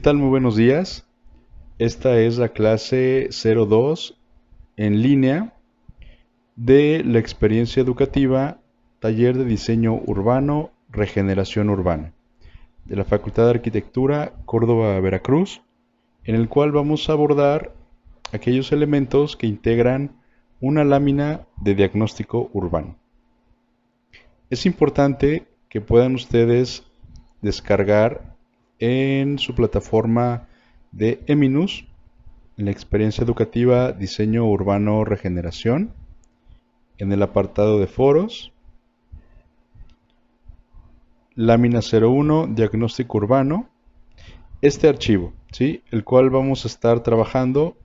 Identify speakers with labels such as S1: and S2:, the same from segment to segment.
S1: tal? Muy buenos días. Esta es la clase 02 en línea de la experiencia educativa Taller de Diseño Urbano, Regeneración Urbana, de la Facultad de Arquitectura, Córdoba, Veracruz, en el cual vamos a abordar aquellos elementos que integran una lámina de diagnóstico urbano. Es importante que puedan ustedes descargar en su plataforma de Eminus, en la experiencia educativa Diseño Urbano Regeneración, en el apartado de foros, lámina 01, diagnóstico urbano, este archivo, ¿sí? El cual vamos a estar trabajando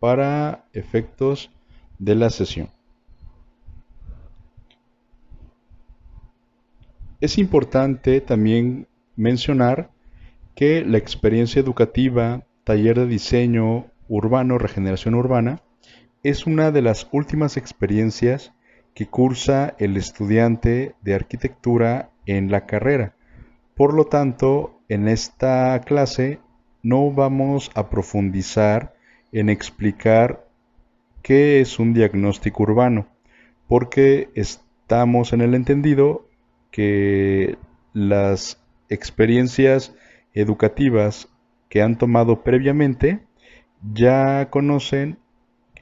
S1: para efectos de la sesión. Es importante también mencionar que la experiencia educativa Taller de Diseño Urbano Regeneración Urbana es una de las últimas experiencias que cursa el estudiante de arquitectura en la carrera. Por lo tanto, en esta clase no vamos a profundizar en explicar qué es un diagnóstico urbano, porque estamos en el entendido que las experiencias educativas que han tomado previamente ya conocen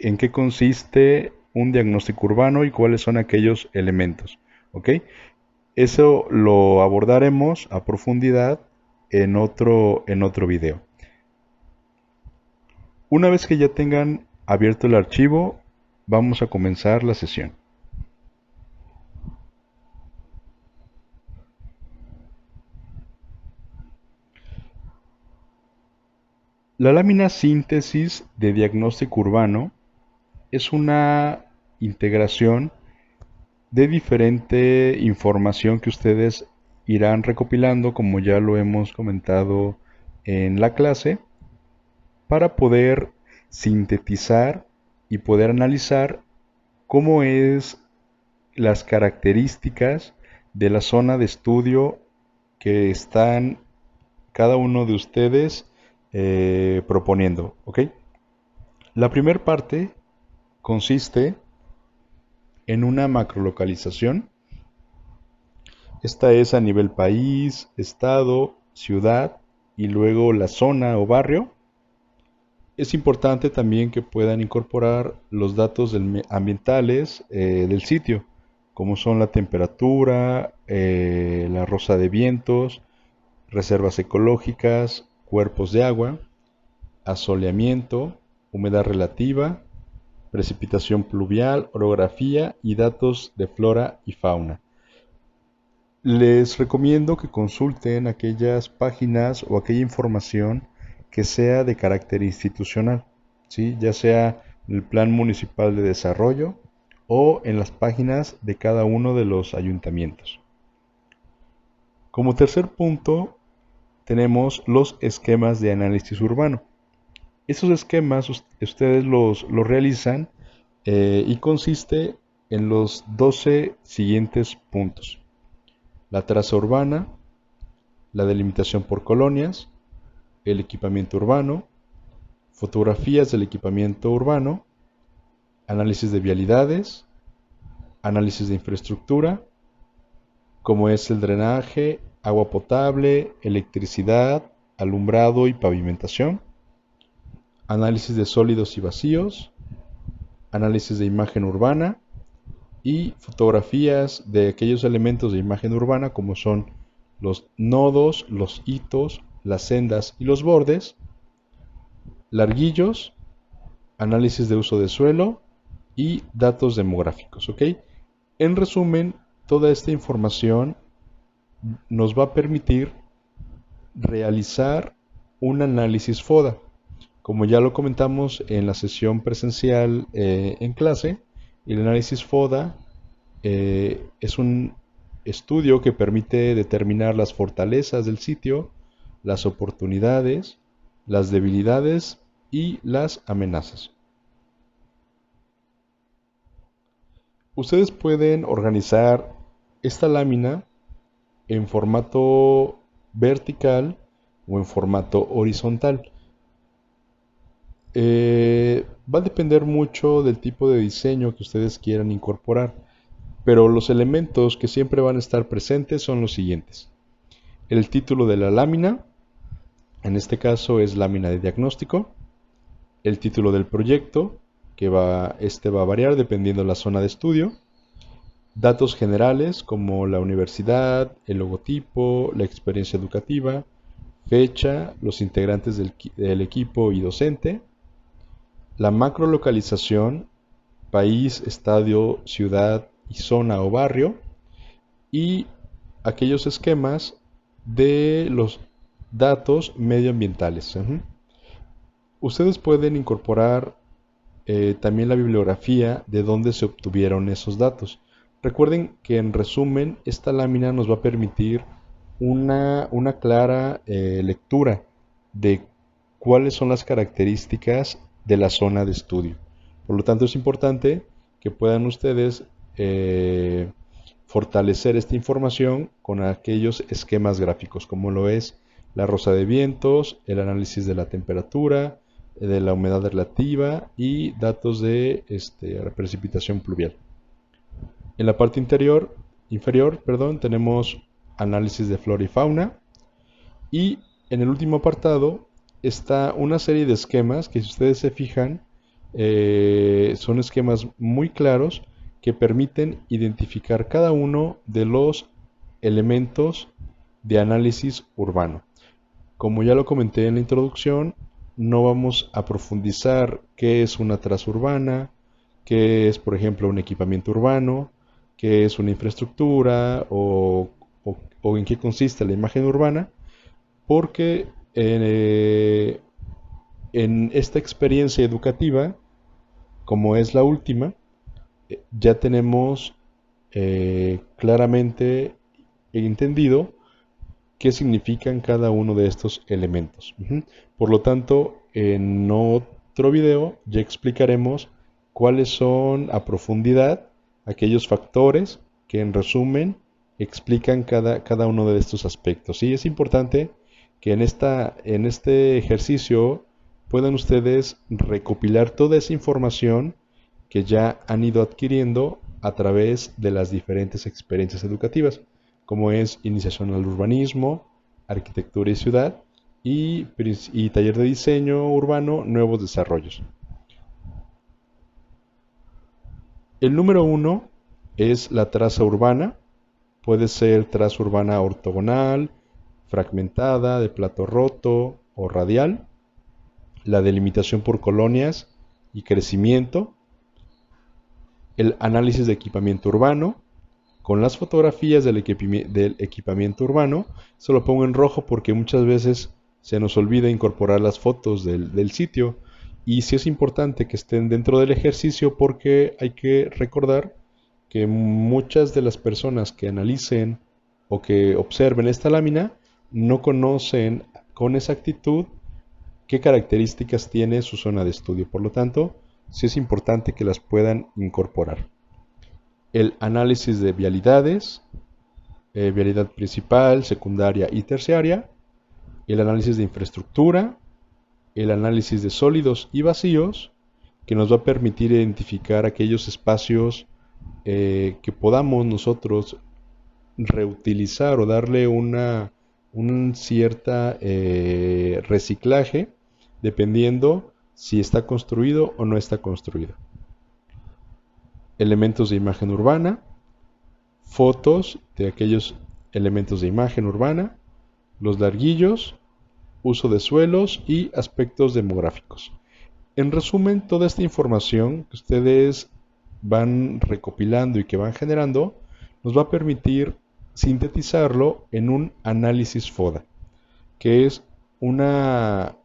S1: en qué consiste un diagnóstico urbano y cuáles son aquellos elementos. ¿Ok? Eso lo abordaremos a profundidad en otro video. Una vez que ya tengan abierto el archivo, vamos a comenzar la sesión. La lámina síntesis de diagnóstico urbano es una integración de diferente información que ustedes irán recopilando, como ya lo hemos comentado en la clase, para poder sintetizar y poder analizar cómo es las características de la zona de estudio que están cada uno de ustedes proponiendo, ¿ok? La primera parte consiste en una macrolocalización. Esta es a nivel país, estado, ciudad y luego la zona o barrio. Es importante también que puedan incorporar los datos ambientales del sitio, como son la temperatura, la rosa de vientos, reservas ecológicas, cuerpos de agua, asoleamiento, humedad relativa, precipitación pluvial, orografía y datos de flora y fauna. Les recomiendo que consulten aquellas páginas o aquella información que sea de carácter institucional, ¿sí? Ya sea en el Plan Municipal de Desarrollo o en las páginas de cada uno de los ayuntamientos. Como tercer punto, tenemos los esquemas de análisis urbano. Esos esquemas ustedes los realizan y consiste en los 12 siguientes puntos: la traza urbana, la delimitación por colonias, el equipamiento urbano, fotografías del equipamiento urbano, análisis de vialidades, análisis de infraestructura, como es el drenaje, agua potable, electricidad, alumbrado y pavimentación, análisis de sólidos y vacíos, análisis de imagen urbana y fotografías de aquellos elementos de imagen urbana como son los nodos, los hitos, las sendas y los bordes, larguillos, análisis de uso de suelo y datos demográficos, ¿ok? En resumen, toda esta información nos va a permitir realizar un análisis FODA. Como ya lo comentamos en la sesión presencial en clase, el análisis FODA es un estudio que permite determinar las fortalezas del sitio, las oportunidades, las debilidades y las amenazas. Ustedes pueden organizar esta lámina en formato vertical o en formato horizontal. Va a depender mucho del tipo de diseño que ustedes quieran incorporar, pero los elementos que siempre van a estar presentes son los siguientes. El título de la lámina, en este caso es lámina de diagnóstico. El título del proyecto, que va a variar dependiendo de la zona de estudio. Datos generales como la universidad, el logotipo, la experiencia educativa, fecha, los integrantes del equipo y docente. La macrolocalización, país, estadio, ciudad y zona o barrio. Y aquellos esquemas de los datos medioambientales. Ustedes pueden incorporar también la bibliografía de dónde se obtuvieron esos datos. Recuerden que en resumen esta lámina nos va a permitir una clara lectura de cuáles son las características de la zona de estudio. Por lo tanto es importante que puedan ustedes fortalecer esta información con aquellos esquemas gráficos como lo es la rosa de vientos, el análisis de la temperatura, de la humedad relativa y datos de precipitación pluvial. En la parte inferior, tenemos análisis de flora y fauna y en el último apartado está una serie de esquemas que, si ustedes se fijan, son esquemas muy claros que permiten identificar cada uno de los elementos de análisis urbano. Como ya lo comenté en la introducción, no vamos a profundizar qué es una traza urbana, qué es, por ejemplo, un equipamiento urbano, qué es una infraestructura o en qué consiste la imagen urbana, porque en esta experiencia educativa, como es la última, ya tenemos claramente entendido qué significan cada uno de estos elementos. Por lo tanto, en otro video ya explicaremos cuáles son a profundidad aquellos factores que en resumen explican cada uno de estos aspectos. Y es importante que en este ejercicio puedan ustedes recopilar toda esa información que ya han ido adquiriendo a través de las diferentes experiencias educativas, como es iniciación al urbanismo, arquitectura y ciudad, y taller de diseño urbano, nuevos desarrollos. El número 1 es la traza urbana. Puede ser traza urbana ortogonal, fragmentada, de plato roto o radial. La delimitación por colonias y crecimiento. El análisis de equipamiento urbano. Con las fotografías del equipamiento urbano, se lo pongo en rojo porque muchas veces se nos olvida incorporar las fotos del sitio. Y sí es importante que estén dentro del ejercicio porque hay que recordar que muchas de las personas que analicen o que observen esta lámina no conocen con exactitud qué características tiene su zona de estudio. Por lo tanto, sí es importante que las puedan incorporar. El análisis de vialidades, vialidad principal, secundaria y terciaria, el análisis de infraestructura, el análisis de sólidos y vacíos, que nos va a permitir identificar aquellos espacios que podamos nosotros reutilizar o darle un cierta reciclaje dependiendo si está construido o no está construido. Elementos de imagen urbana, fotos de aquellos elementos de imagen urbana, los larguillos, uso de suelos y aspectos demográficos. En resumen, toda esta información que ustedes van recopilando y que van generando nos va a permitir sintetizarlo en un análisis FODA, que es una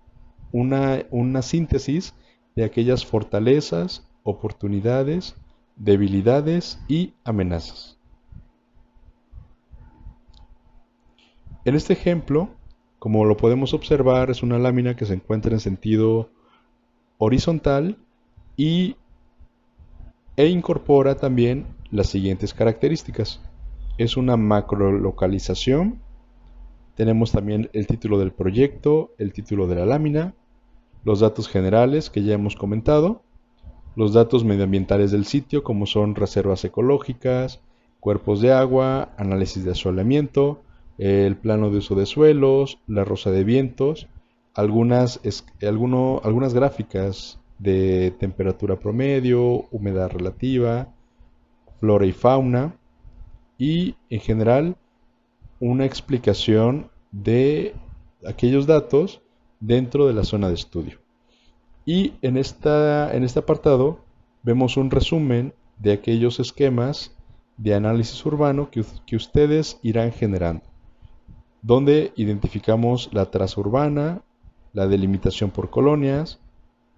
S1: síntesis de aquellas fortalezas, oportunidades, debilidades y amenazas. En este ejemplo, como lo podemos observar, es una lámina que se encuentra en sentido horizontal e incorpora también las siguientes características. Es una macrolocalización, Tenemos también el título del proyecto, el título de la lámina, los datos generales que ya hemos comentado, los datos medioambientales del sitio como son reservas ecológicas, cuerpos de agua, análisis de asolamiento, el plano de uso de suelos, la rosa de vientos, algunas gráficas de temperatura promedio, humedad relativa, flora y fauna y en general una explicación de aquellos datos dentro de la zona de estudio. Y en este apartado vemos un resumen de aquellos esquemas de análisis urbano que ustedes irán generando, donde identificamos la traza urbana, la delimitación por colonias,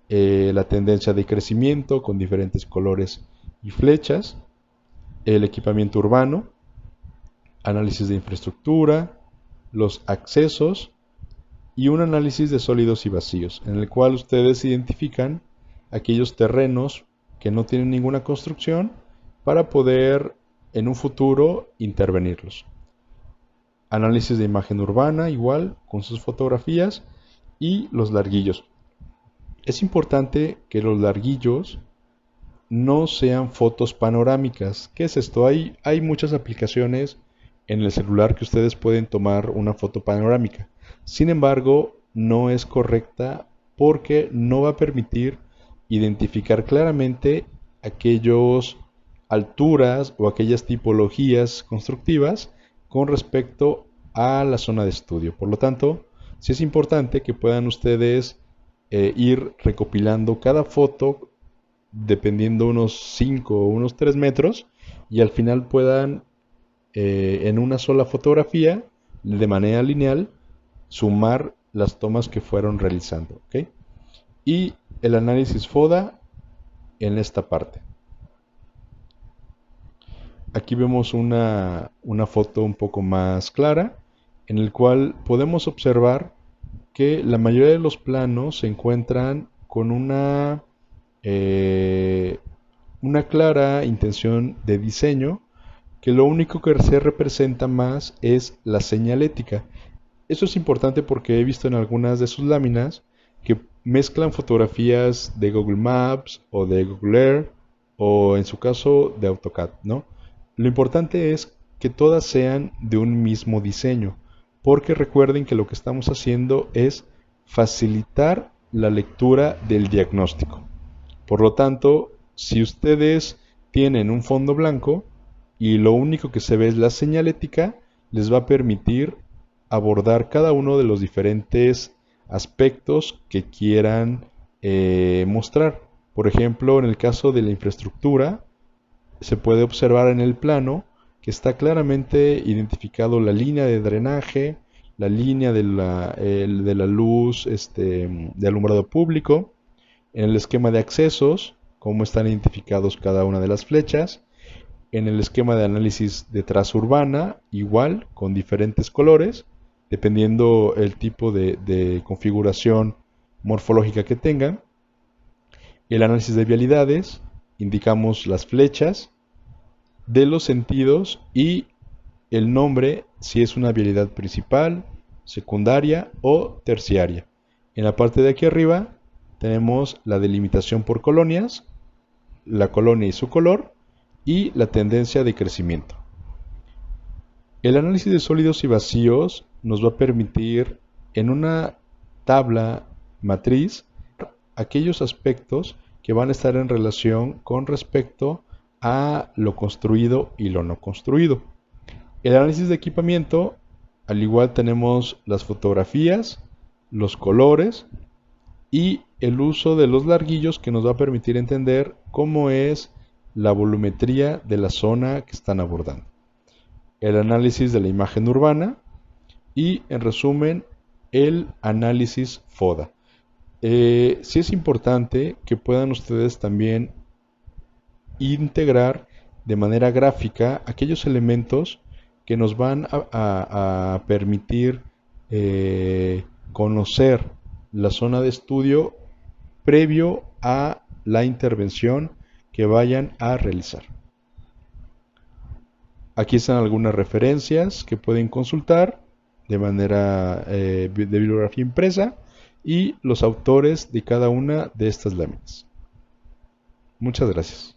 S1: la tendencia de crecimiento con diferentes colores y flechas, el equipamiento urbano, análisis de infraestructura, los accesos y un análisis de sólidos y vacíos, en el cual ustedes identifican aquellos terrenos que no tienen ninguna construcción para poder en un futuro intervenirlos. Análisis de imagen urbana, igual, con sus fotografías y los larguillos. Es importante que los larguillos no sean fotos panorámicas. ¿Qué es esto? Hay muchas aplicaciones en el celular que ustedes pueden tomar una foto panorámica. Sin embargo, no es correcta porque no va a permitir identificar claramente aquellas alturas o aquellas tipologías constructivas con respecto a la zona de estudio. Por lo tanto, sí es importante que puedan ustedes ir recopilando cada foto dependiendo unos 5 o unos 3 metros y al final puedan en una sola fotografía de manera lineal sumar las tomas que fueron realizando, ¿ok? Y el análisis FODA en esta parte. Aquí vemos una foto un poco más clara en el cual podemos observar que la mayoría de los planos se encuentran con una clara intención de diseño, que lo único que se representa más es la señalética. Eso es importante porque he visto en algunas de sus láminas que mezclan fotografías de Google Maps o de Google Earth o en su caso de AutoCAD, ¿no? Lo importante es que todas sean de un mismo diseño, porque recuerden que lo que estamos haciendo es facilitar la lectura del diagnóstico. Por lo tanto, si ustedes tienen un fondo blanco y lo único que se ve es la señalética, les va a permitir abordar cada uno de los diferentes aspectos que quieran mostrar. Por ejemplo, en el caso de la infraestructura, se puede observar en el plano que está claramente identificado la línea de drenaje, la línea de la luz de alumbrado público, en el esquema de accesos, cómo están identificados cada una de las flechas, en el esquema de análisis de traza urbana, igual, con diferentes colores, dependiendo el tipo de configuración morfológica que tengan. El análisis de vialidades, indicamos las flechas de los sentidos y el nombre si es una vialidad principal, secundaria o terciaria. En la parte de aquí arriba tenemos la delimitación por colonias, la colonia y su color y la tendencia de crecimiento. El análisis de sólidos y vacíos nos va a permitir en una tabla matriz aquellos aspectos que van a estar en relación con respecto a lo construido y lo no construido. El análisis de equipamiento, al igual tenemos las fotografías, los colores y el uso de los larguillos que nos va a permitir entender cómo es la volumetría de la zona que están abordando. El análisis de la imagen urbana y, en resumen, el análisis FODA. Sí es importante que puedan ustedes también integrar de manera gráfica aquellos elementos que nos van a permitir conocer la zona de estudio previo a la intervención que vayan a realizar. Aquí están algunas referencias que pueden consultar de manera de bibliografía impresa y los autores de cada una de estas láminas. Muchas gracias.